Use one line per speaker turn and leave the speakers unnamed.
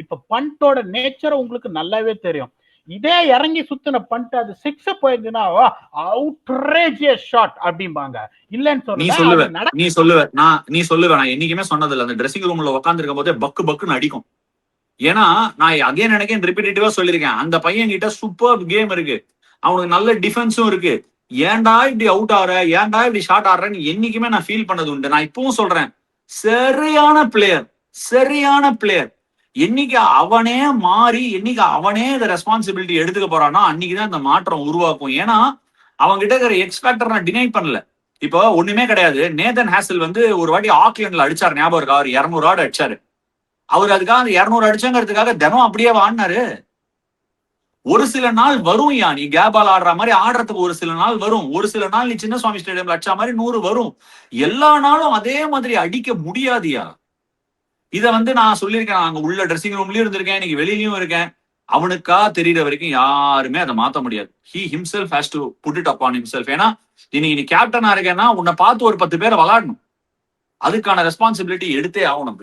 இப்ப பண்டோட நேச்சர் உங்களுக்கு நல்லாவே தெரியும். இதே இறங்கி சுத்தின பண்ட் அது 6 போயிருந்துன்னா அவுட்ரேஜியஸ் ஷாட் அப்படிம்பாங்க. இல்லன்னு
சொல்லுவேன் நீ சொல்லுவ நான் என்னைக்குமே சொன்னதில்ல. அந்த ட்ரெஸ்ஸிங் ரூம்ல உட்கார்ந்து இருக்கும் போதே பக்கு பக்குன்னு அடிக்கும். ஏன்னா நான் அகைன் ரிப்பீட்டேட்டிவா சொல்லியிருக்கேன், அந்த பையன் கிட்ட சூப்பர் கேம் இருக்கு, அவனுக்கு நல்ல டிஃபென்ஸும் இருக்கு. ஏன்டா இப்படி அவுட் ஆற, ஏன்டா இப்படி ஷாட் ஆடுறேன்னு என்னைக்குமே நான் ஃபீல் பண்ணது உண்டு. நான் இப்பவும் சொல்றேன், சரியான பிளேயர். என்னைக்கு அவனே மாறி, என்னைக்கு அவனே இந்த ரெஸ்பான்சிபிலிட்டி எடுத்துக்க போறானோ அன்னைக்குதான் இந்த மாற்றம் உருவாக்கும். ஏன்னா அவங்க கிட்ட இருக்கிற எக்ஸ் ஃபேக்டர் நான் டினை பண்ணல. இப்போ ஒண்ணுமே கிடையாது. நேதன் ஹேசல் வந்து ஒரு வாட்டி ஆக்லாண்ட்ல அடிச்சாரு, ஞாபகம் இருக்கா? அவர் 200 ஆடு அடிச்சாரு. அவர் அதுக்காக அந்த 200 அடிச்சங்கிறதுக்காக தினம் அப்படியே ஆடினாரு. ஒரு சில நாள் வரும், நீ கேபால் ஆடுற மாதிரி ஆடுறதுக்கு ஒரு சில நாள் வரும். ஒரு சில நாள் நீ சின்னசுவாமி ஸ்டேடியம்ல அடிச்ச மாதிரி 100 வரும். எல்லா நாளும் அதே மாதிரி அடிக்க முடியாதியா. இத வந்து நான் சொல்லியிருக்கேன், அங்க உள்ள ட்ரெஸ்ஸிங் ரூம்லயும் இருந்திருக்கேன், இன்னைக்கு வெளியிலயும் இருக்கேன். அவனுக்கா தெரியுற வரைக்கும் யாருமே அதை மாத்த முடியாது. He himself has to put it upon himself. ஏன்னா நீ கேப்டனா இருக்கேன்னா உன்னை பார்த்து ஒரு 10 பேரை விளையாடணும். அதுக்கான ரெஸ்பான்சிபிலிட்டி எடுத்தே ஆகணும்.